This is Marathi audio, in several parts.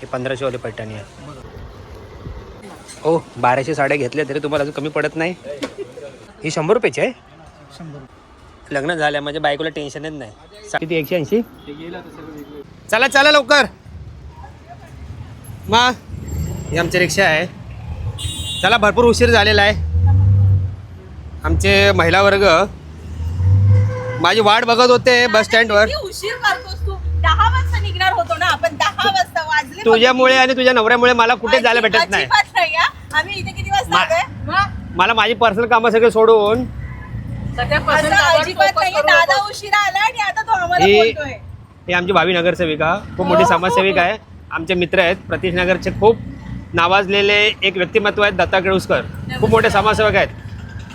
हे 1500 वाली पैठणी आहे. ओ 1200 साड्या घेतल्या तरी तुम्हाला अजून कमी पडत नाही. ही 100 रुपयाची आहे. 100. लग्न झाल्या म्हणजे बायकोला टेन्शनच नाही. किती 180. चला चला लवकर. मग ही आमची रिक्षा आहे. चला भरपूर उशीर झालेला आहे. आमचे महिला वर्ग माझी वाट बघत होते बस स्टँडवर. उशीर करतोस तू. 10 वाजता निघणार होतो ना आपण. 10 वाजता वाजले. तुझ्यामुळे आणि तुझ्या नवऱ्यामुळे मला कुठे जायला भेटत नाही. आम्ही इथे किती वाजता आलोय? मला माझी पर्सनल कामं सगळे सोडून अजिबात नाही. दादा उशिरा आला आणि आता तो आम्हाला बोलतोय. ही आमची भावी नगरसेविका खूप मोठी समाजसेविका आहे. आमचे मित्र आहेत प्रतीश नगरचे खूप नावाजलेले एक व्यक्तिमत्व आहेत दत्ता केळुसकर. खूप मोठे समाजसेवक आहेत.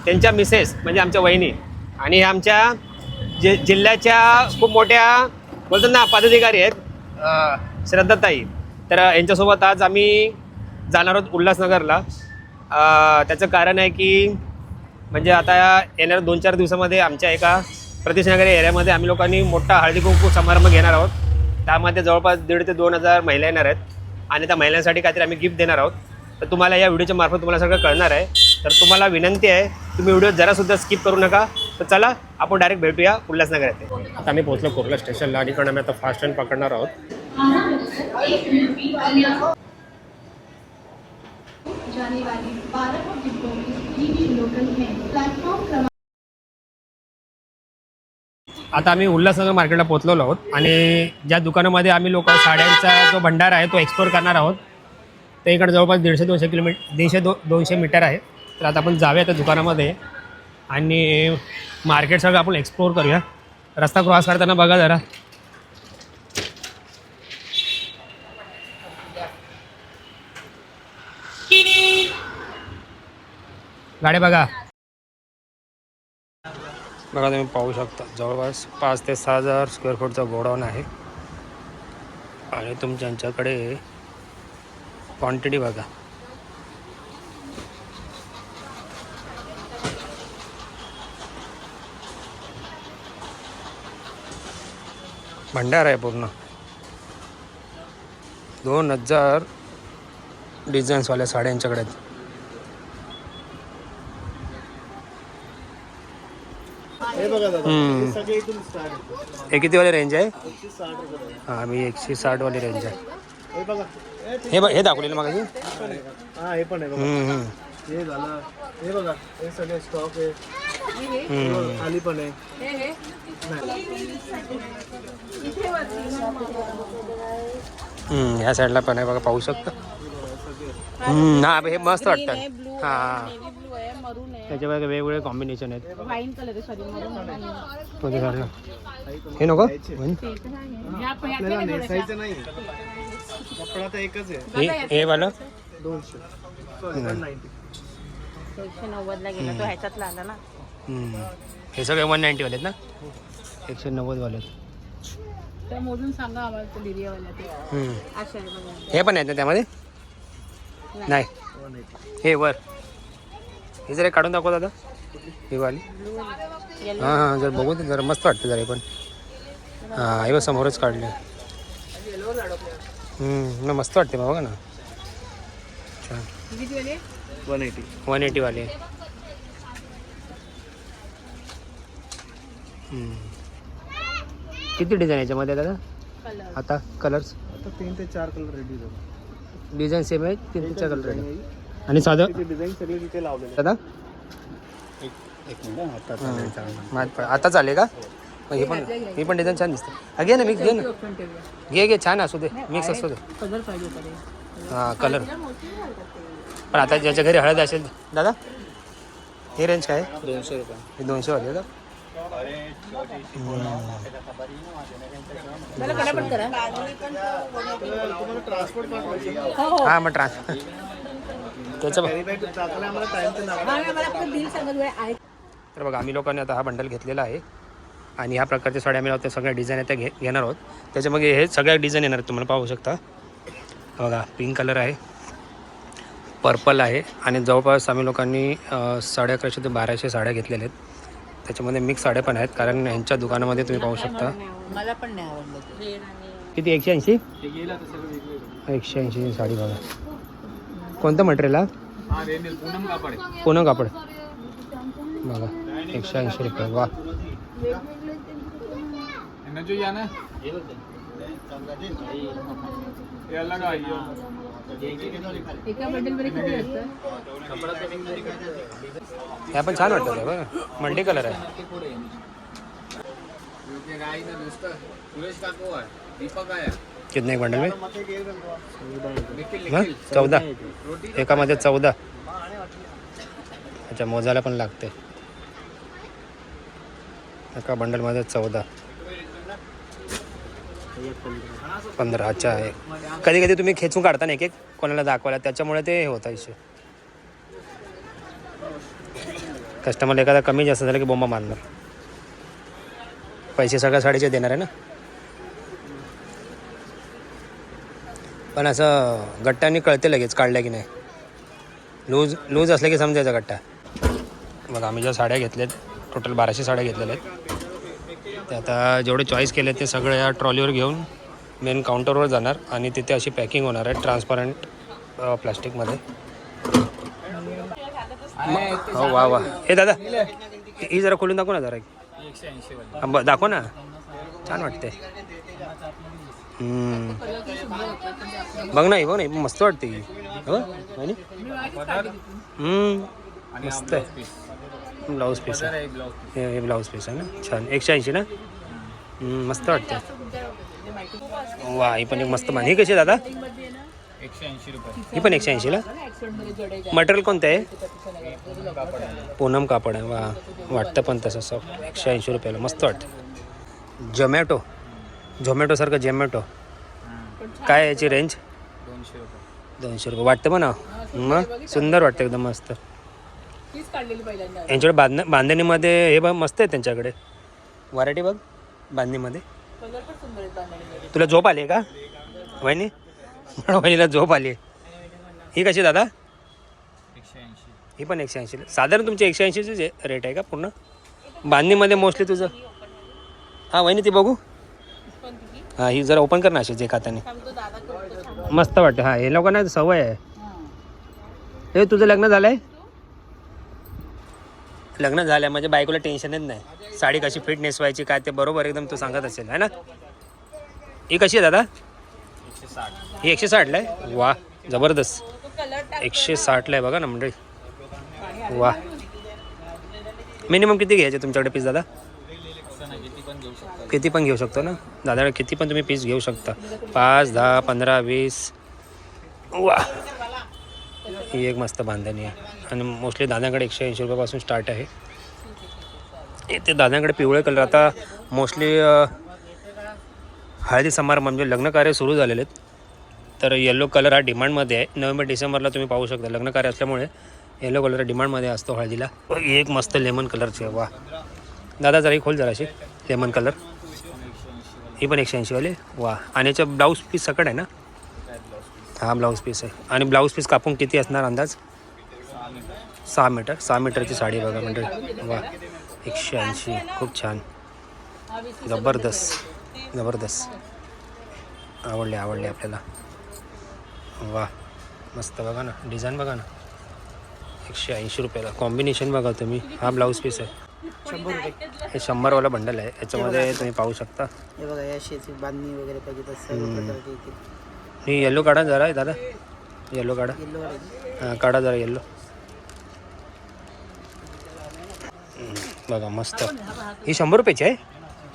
त्यांच्या मिसेस म्हणजे आमच्या वहिनी आणि हे आमच्या जिल्ह्याच्या खूप मोठ्या बोलतात ना पदाधिकारी आहेत श्रद्धाताई. तर यांच्यासोबत आज आम्ही जाणार आहोत उल्हासनगरला. त्याचं कारण आहे की म्हणजे आता येणाऱ्या 2-4 दिवसामध्ये आमच्या एका प्रतीशनगर एरियामध्ये आम्ही लोकांनी मोठा हळदी कुंकू समारंभ घेणार आहोत. त्यामध्ये जवळपास 1,500 ते 2,000 महिला येणार आहेत आणि त्या महिलांसाठी काहीतरी आम्ही गिफ्ट देणार आहोत. तर तुम्हाला या व्हिडिओच्या मार्फत तुम्हाला सगळं कळणार आहे. तर तुम्हाला विनंती आहे तुम्ही व्हिडिओ जरासुद्धा स्किप करू नका. तर चला आपण डायरेक्ट भेटूया उल्हासनगर येथे. आता आम्ही पोहोचलो कोकला स्टेशनला आणि इकडून आम्ही आता फास्ट ट्रेन पकडणार आहोत. आता आम्ही उल्हासनगर मार्केटला पोहोचलेलो आहोत आणि ज्या दुकानामध्ये आम्ही लोक साड्यांचा जो भंडार आहे तो एक्सप्लोर करणार आहोत. ते इकडे जवळपास 150-200 किलोमीटर 150-200 मीटर आहे. तर आता आपण जाऊया त्या दुकानामध्ये आणि मार्केट सगळं आपण एक्सप्लोर करूया. रस्ता क्रॉस करताना बघा जरा. गाड्या बघा बघा तुम्ही पाहू शकता. जवळपास 5,000 ते 6,000 स्क्वेअर फूटचा गोडाऊन आहे आणि तुमच्याकडे क्वांटिटी बघा. भंडार आहे पूर्ण. 2,000 डिझाईन्सवाल्या साड्या यांच्याकडे आहेत. हे कितीवाली रेंज आहे? हां मी 160 वाली रेंज आहे. हे दाखवलेलं मग हे पण आहे. हे झालं. हे बघा हे सगळे स्टॉक आहे. खाली पण आहे. ह्या साईडला पण आहे बघा पाहू शकता. हा हे मस्त वाटतं. हां त्याच्या बघा वेगवेगळे कॉम्बिनेशन आहेत. हे नको नेसायचं नाही. कपडा तर एकच आहे. हे वाला 190 ला गेला तो ह्याच्यातला आला ना. हे सगळे 190 वाले आहेत ना. 190 वाले आहेत. त्या मोजून सांगा आम्हाला तो लिरियावाल्या ते. हे पण आहेत ना त्यामध्ये? नाही हे वर. हे जरा काढून दाखव दादा ही वाली. हां हां जर बघू ते जरा मस्त वाटतं जरा पण. हां हे बघ समोरच काढले. मस्त वाटते बघा ना. छान. 180 वाले. किती डिझाईन याच्यामध्ये दादा आता? कलर्स आता 3 ते 4 कलर रेडी झाले. डिझाईन सेम आहे 3 ते 4 कलर रेडी. आणि साधं डिझाईन सगळे तिथे लावलेले दादा. एक मिनिट आता चालेल का? ही पण डिझाईन छान दिसते. घे ना मिक्स घे ना. घे छान असू दे मिक्स असू दे. हां कलर पण आता ज्याच्या घरी हळद असेल दादा. ही रेंज काय आहे? 200 रुपये. ही 200 वाली दादा. हां मग ट्रान्सफर त्याचं तर बघा आम्ही लोकांनी आता हा बंडल घेतलेला आहे आणि ह्या प्रकारच्या साड्या आम्ही लावतो. सगळ्या डिझाईन आहे त्या घेणार आहोत. त्याच्यामध्ये हे सगळ्या डिझाईन येणार आहेत तुम्हाला पाहू शकता. बघा पिंक कलर आहे, पर्पल आहे आणि जवळपास आम्ही लोकांनी 1150 ते 1200 साड्या घेतलेल्या आहेत. त्याच्यामध्ये मिक्स साड्या पण आहेत कारण यांच्या दुकानामध्ये तुम्ही पाहू शकता. मला पण नाही आवडलं. किती 180? ते गेला तर सगळं वेगवेगळं. 180 साडी बघा. कोणतं मटेरियल हा? हा रेनेल पूनम कापड आहे. पूनम कापड बघा 180 रुपये. वा यांना जो या ना याला काय एका बंडल मध्ये किती असतं? हे पण छान वाटतं ते बघा. मल्टी कलर आहे. कितने एक बंडल में? हाँ? 14 एकामध्ये 14. अच्छा मोजायला पण लागते. एका बंडलमध्ये 14 15. अच्छा आहे. कधी कधी तुम्ही खेचून काढता ना एक एक कोणाला दाखवायला, त्याच्यामुळे ते हे होतं इश्यू. कस्टमर एखादा कमी जास्त झालं की बोंबा मारणार. पैसे सगळ्या साडीचे देणार आहे ना. पण असं गट्ट्याने कळते लगेच काढल्या की नाही. लूज असलं की समजायचा गट्टा. बघा आम्ही ज्या साड्या घेतल्यात टोटल 1200 साड्या घेतलेल्या आहेत. ते आता जेवढे चॉईस केले ते सगळे या ट्रॉलीवर घेऊन मेन काउंटरवर जाणार आणि तिथे अशी पॅकिंग होणार आहे ट्रान्सपरंट प्लास्टिकमध्ये. हो वा वा. हे दादा ही जरा खोलून दाखव ना जरा. 180 दाखव ना. छान वाटते. बघ नाही मस्त वाटते ही. हो मस्त आहे. ब्लाऊज पीस आहे. हे ब्लाऊज पीस आहे ना. छान 180 ना. मस्त वाटते. वा ही पण एक मस्त मान. ही कशी आहे दादा? 180 रुपये. ही पण 180ला. मटेरियल कोणतं आहे? पूनम कापड आहे. वा वाटतं पण तसं सब 180 रुपयाला. मस्त वाटतं. झोमॅटोसारखं झोमॅटो. काय याची रेंज? 200 रुपये वाटतं म्हणा. मग सुंदर वाटतं एकदम मस्त. यांच्याकडे बांधणीमध्ये हे बघ मस्त आहे त्यांच्याकडे व्हरायटी. बघ बांधणीमध्ये. तुला झोप आली आहे का वहिनी? वहिनीला झोप आली आहे. ही कशी दादा? 180. ही पण 180. साधारण तुमची 180ची रेट आहे का पूर्ण बांधणीमध्ये मोस्टली तुझं? हां वहिनी ती बघू. हां ही जरा ओपन कर ना अशीच एक हाताने. मस्त वाटतं. हां हे लोकांना सवय आहे. हे तुझं लग्न झालं आहे? लग्न झालं म्हणजे बायकोला टेन्शनच नाही. साडी कशी फिट नेसवायची काय ते बरोबर एकदम तू सांगत असेल है ना. ही कशी आहे दादा? 160. ही 160ला आहे. वा जबरदस्त. 160ला आहे बघा ना मंडळी. वा मिनिमम किती घ्यायचे तुमच्याकडे पीस दादा? किती पण घेऊ शकतो ना दादाकडे. किती पण तुम्ही पीस घेऊ शकता. 5, 10, 15, 20. वा ही एक मस्त बांधणी आहे. आणि मोस्टली दादाकडे 180 रुपयापासून स्टार्ट आहे. ते दादाकडे पिवळे कलर आता मोस्टली हळदी समारंभ म्हणजे लग्न कार्य सुरू झालेले आहेत. तर येलो कलर हा डिमांडमध्ये आहे. नोव्हेंबर डिसेंबरला तुम्ही पाहू शकता लग्न कार्य असल्यामुळे येलो कलर डिमांडमध्ये असतो हळदीला. एक मस्त लेमन कलरची आहे. वा दादा जरा खोल जराशी लेमन कलर. ही पण 180 वाली. वा आणि याचं ब्लाऊज पीस सकट आहे ना. हा ब्लाऊज पीस आहे. आणि ब्लाऊज पीस कापून किती असणार अंदाज? 6 मीटर. 6 मीटरची साडी बघा म्हणजे. वा 180. खूप छान. जबरदस्त. आवडले आपल्याला. वा मस्त बघा ना डिझाईन बघा ना. 180 रुपयाला. कॉम्बिनेशन बघा तुम्ही. हा ब्लाऊज पीस आहे. 100 रुपये. हे 100वाला बंडल आहे. याच्यामध्ये तुम्ही पाहू शकता. हे बघा या शेती बांधणी वगैरे पाहिजे तर सर्व प्रकारचे येतील. ही येल्लो काढा जरा दादा. येल्लो काढा. येल्लो आहे. हां काढा जरा येल्लो. बघा मस्त. ही 100 रुपयाची आहे.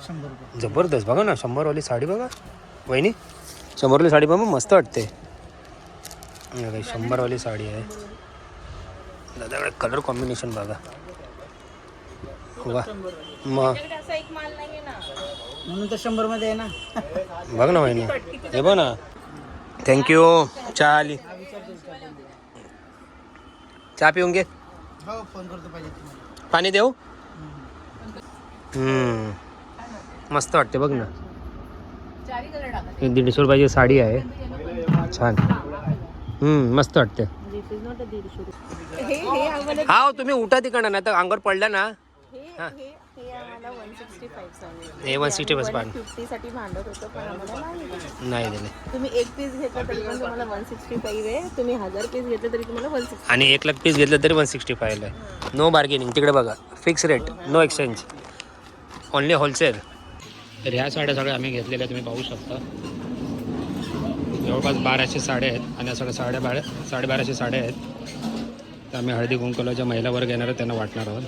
100 रुपये. जबरदस्त बघा ना. 100वाली साडी बघा वहिनी. 100वाली साडी बघा मस्त वाटते. 100वाली साडी आहे. दादाकडे कलर कॉम्बिनेशन बघा. वा मग असा एक माल नाहीये ना. म्हणून तर 100 मध्ये आहे ना. बघ ना वहिनी. हे बघ ना. थँक्यू. चहा आली. चहा पिऊन घे. हो फोन करतो पाहिजे तुम्हाला. पाणी देऊ. मस्त वाटते बघ ना. 150 रुपयाची साडी आहे. छान. मस्त वाटते. हा तुम्ही उठा तिकडनं नाही तर अंगावर पडल्या ना. हे आम्हाला आम्हाला 165 सांगितलं. हे 165 पान 150 साठी भांडत होतं पण आम्हाला नाही. नाही दिले. तुम्ही एक पीस घेतला तरी पण तुम्हाला 165 आहे. तुम्ही 1000 पीस घेतले तरी तुम्हाला 160. आणि 1,00,000 पीस घेतलं तरी 165 आहे. No bargaining. तिकडे बघा fix rate, no exchange, only wholesale. तर ह्या साड्या सगळ्या आम्ही घेतलेल्या तुम्ही पाहू शकता. जवळपास 1200 साड्या आहेत आणि या सगळ्या 1250 साड्या आहेत. तर आम्ही हळदी कुंकूला ज्या महिला वर्ग येणार आहेत त्यांना वाटणार आहोत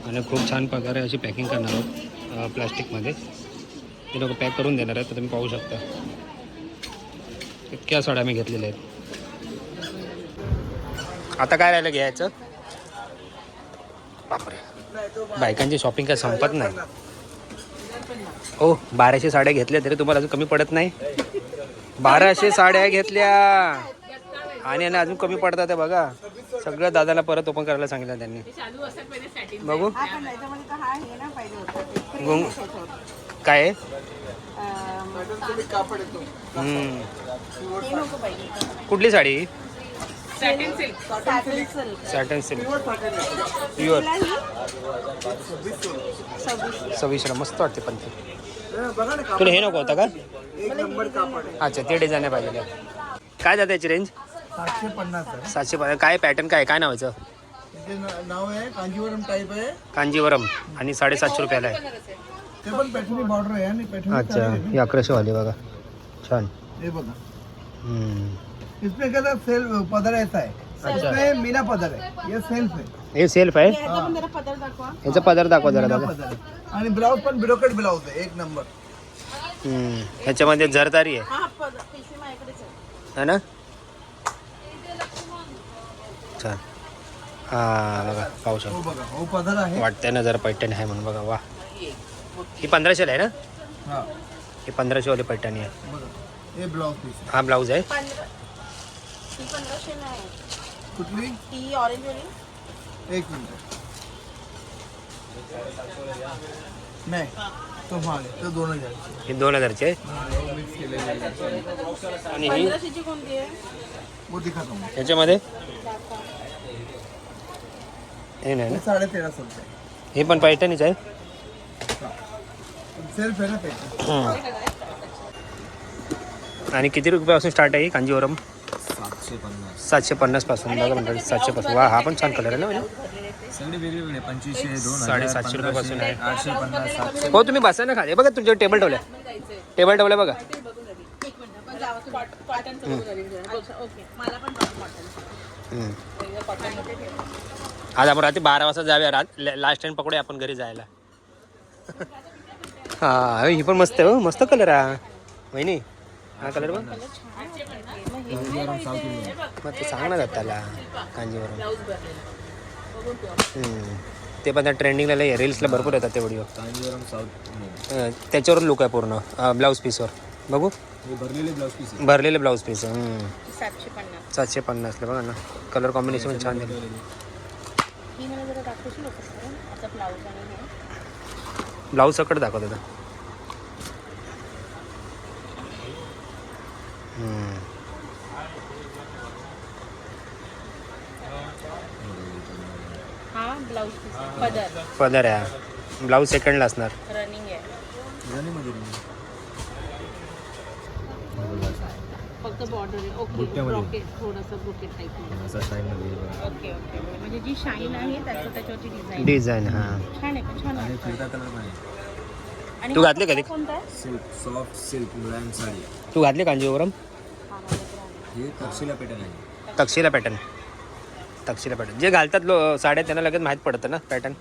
आणि खूप छान प्रकारे अशी पॅकिंग करणार आहोत प्लास्टिकमध्ये. ते लोक पॅक करून देणार आहेत. तर तुम्ही पाहू शकता इतक्या साड्या आम्ही घेतलेल्या आहेत. आता काय राहिलं घ्यायचं? बापरे, बायकांची शॉपिंग काय संपत नाही. हो, 1200 साड्या घेतल्या तरी तुम्हाला अजून कमी पडत नाही. 1200 साड्या घेतल्या आणि अजून कमी पडतात ते बघा. सगळं दादाला परत ओपन करायला सांगितलं त्यांनी. बघू काय आहे? कुठली साडी? सॅटन सिल्क प्युअर 26 मस्त वाटते. पण ते तुला हे नको होतं का? अच्छा, ते डिझाईन पाहिजे. काय जातं याची रेंज? 750. 750. काय पॅटर्न काय नावाचं? नाव आहे कांजीवरम टाईप आहे. कांजीवरम आणि 750 रुपयाला आहे. ते पण पॅटर्नी बॉर्डर आहे आणि पॅटर्न. अच्छा, ही 1100 वाली बघा, छान. हे बघा, हम्म. इसमें क्या सेल्फ पदर ऐसा है. इसमें मीना पदर है, ये सेल्फ है. हे सेल्फ आहे. पदर दाखवा. याचा पदर दाखवा जरा मीना दादा. पदर आहे. आणि ब्लाउज पण ब्रोकेड ब्लाउज आहे, एक नंबर. ह्याच्यामध्ये जरदारी आहे हा पिशवी माझ्याकडेच आहे. है ना? छान. हा बघा, पाहू हो शकतो. बघा, हो पदर आहे. वाटतंय ना जरा पैठणी आहे म्हणून. बघा वा, ही 1500 आहे ना? हा ही 1500 वाली पैठणी आहे. बघा, हे ब्लाउज पीस हा ब्लाऊज आहे. 1500 नाही. कुठली? ती ऑरेंज वाली. एक मिनिट. नाही तो माल तो 2000. ही 2000ची आहे. मिक्स केलेले आहे. आणि ही 1500 ची कोणती आहे? वो दिखाता हूँ. ह्याच्यामध्ये हे नाही ना? 1350 रुपये. हे पण पैठणीच आहे. सेल्फ आहे ना पैठणी. आणि किती रुपयापासून स्टार्ट आहे कांजीवरम? 750. 750 पासून. बघा म्हणतात 750. वा, हा पण छान कलर आहे ना म्हणजे. सगळे वेगवेगळे 2500, 750 रुपयापासून आहे. 850, 700. हो, तुम्ही बसा ना खाली. बघा तुमच्या टेबल ठेवल्या. टेबल ठेवल्या बघा. एक मिनिट पण जावा कॉटनचं बघू जरा. ओके, मला पण कॉटन. आज आपण रात्री 12 वाजता जाऊया. लास्ट टाइम पकडूया आपण घरी जायला. हा, ही पण मस्त आहे. हो, मस्त कलर हा वहिनी. हा कलर बघ. मग ते सांग ना त्याला कांजीवरम. ते पण त्या ट्रेंडिंगला रील्सला भरपूर येतात ते व्हिडिओ. त्याच्यावर लुक आहे पूर्ण ब्लाऊज पीसवर. बघू, भरलेले ब्लाऊज पीस आहे. 750. 750ला बघा ना. कलर कॉम्बिनेशन छान आहे. ही मला जरा दाखवशील का? आता ब्लाऊज आणि हे ब्लाऊज सकट दाखवत होता. हा ब्लाऊज पीस पदर पदर आहे. ब्लाऊज सेकंडला असणार. रनिंग आहे. फक्त बॉर्डर आहे. ओके, ब्रॉकेट थोडंसं ब्रोकेट टाईप. ओके ओके, म्हणजे जी शाईन आहे त्याच्यावरची डिझाईन. हा, छान आहे. पण छान आहे. आणि तू घातली कधी? कोणता आहे? सॉफ्ट सिल्क मुलायम साडी. तू घातली कांजीवरम? हे तक्षशिला पॅटर्न आहे. तक्षशिला पॅटर्न. तक्षशिला पॅटर्न जे घालतात साड्या त्यांना लगेच माहीत पडतं ना पॅटर्न.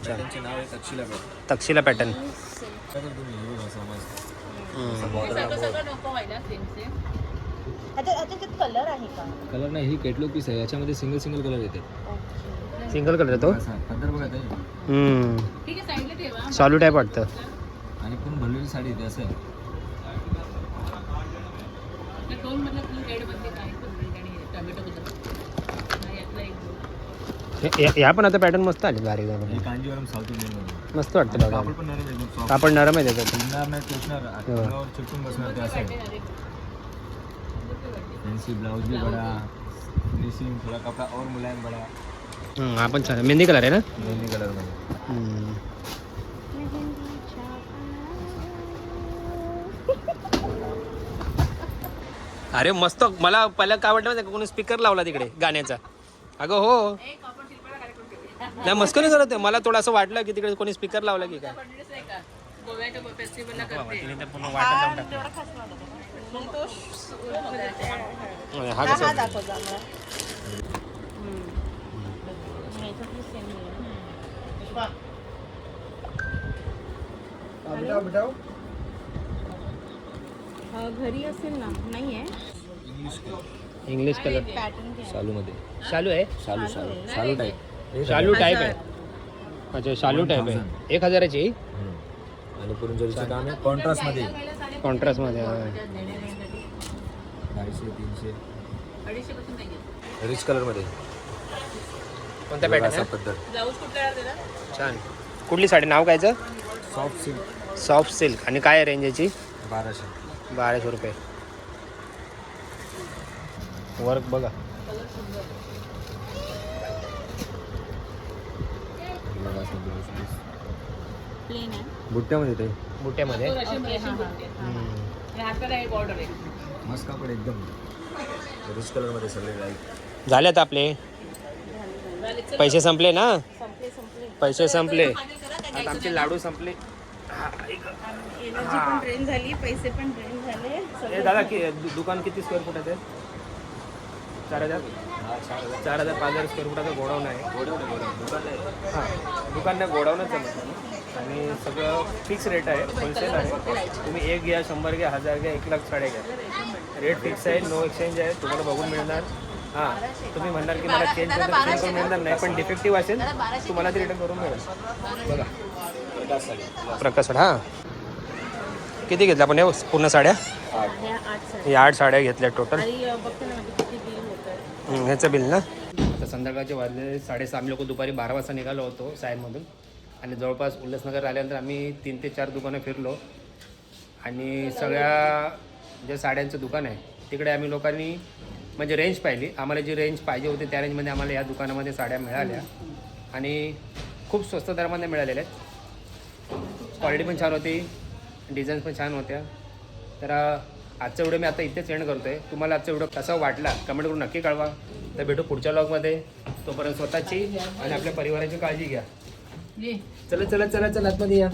त्यांचे नाव आहे Takshashila pattern. Takshashila pattern. Colour आहे का? कलर नाही, ही केटलॉग पीस आहे. याच्यामध्ये सिंगल कलर येते. सिंगल कलर येतो. पदर बघा ताई. ठीक आहे, साईडला ठेवा. चालू टाईप वाटतं. आणि पूर्ण भरलेली साडी येते असं आहे. दोन मतलब रेड मध्ये काय आणि टोमॅटो बद्दल यातला एक ह्या पण आता पॅटर्न मस्त आले. भारी झालं. हे कांजीवरम साऊथ इंडियन मध्ये. मस्त वाटतं बघा. कापड पण नरम आहे. कापड नरम आहे त्याच्यात. चिकणार नाही, टोचणार, अंगावर चिपकून बसणार ते असं आहे. फैंसी ब्लाउज भी बड़ा, फिनिशिंग थोड़ा कपड़ा और मुलायम बड़ा. हा पण छान आहे. मेहंदी कलर आहे ना. मेहंदी कलर मध्ये. अरे मस्त. मला पहिला काय वाटलं माहिती आहे का, कोणी स्पीकर लावला तिकडे गाण्याचा. अगं हो, नाही मस्क नाही करत आहे. मला थोडं असं वाटलं की तिकडे कोणी स्पीकर लावला की काय. हा कसा घरी असेल ना, नाही आहे इंग्लिश कलर पॅटर्न. शालू मध्ये. शालू आहे. शालू टाईप. शालू टाईप आहे. अच्छा शालू टाईप आहे. 1000ची आणि पुरून जरीचं काम आहे कॉन्ट्रास्ट मध्ये. कॉन्ट्रास्ट मध्ये. 250-300 रिच कलर मध्ये. कोणत्या पॅटर्न असा आहे. पद्धत. छान. कुठली साडी नाव कायचं. Soft silk. Soft silk. आणि काय रेंज याची. 1200 रुपये. वर्क बघा. प्लेन आहे. बुट्ट्यामध्ये ते बुट्यामध्ये. मस्त कापड एकदम रिच कलर मध्ये सगळे लाईट. झाले आता आपले पैसे संपले ना. पैसे संपले आता आमचे लाडू संपले. एनर्जी पण ड्रेन झाली, पैसे पण ड्रेन झाले. ए दादा दुकान किती स्क्वेअर फुटाचं आहे. 4000 5,000 स्क्वेअर फुटाचं गोडाऊन आहे. हां दुकान नाही गोडाऊनच आहे म्हटलं. आणि सगळं फिक्स रेट आहे. होलसेल आहे. तुम्ही 1 घ्या 100 घ्या 1000 घ्या 1,00,000 साड्या घ्या. रेट फिक्स आहे. नो एक्सचेंज आहे. तुम्हाला बघून मिळणार. हां तुम्ही म्हणणार की मला चेंज करून मिळणार नाही, पण डिफेक्टिव्ह असेल तुम्हाला ते रिटर्न करून मिळेल. बघा प्रकाश साड्या. हां किती घेतल्या आपण हे पूर्ण साड्या. या 8 साड्या घेतल्या टोटल. ह्याचं बिल ना. आता संध्याकाळचे वाजले 6:30. आम्ही लोक दुपारी 12 वाजता निघालो होतो सायनमधून. आणि जवळपास उल्हासनगर आल्यानंतर आम्ही 3 ते 4 दुकानं फिरलो. आणि सगळ्या ज्या साड्यांचं दुकान आहे तिकडे आम्ही लोकांनी म्हणजे रेंज पाहिली. आम्हाला जी रेंज पाहिजे होती त्या रेंजमध्ये आम्हाला या दुकानामध्ये साड्या मिळाल्या. आणि खूप स्वस्त दरामध्ये मिळालेल्या आहेत. क्वालिटी पण छान होती, डिझाईन्स पण छान होत्या. तर आजचा व्हिडिओ मी आता इथेच एंड करतो आहे. तुम्हाला आजचा व्हिडिओ कसा वाटला कमेंट करून नक्की कळवा. तर भेटू पुढच्या व्लॉगमध्ये. तोपर्यंत स्वतःची आणि आपल्या परिवाराची काळजी घ्या. चला चला चला चला आतमध्ये या.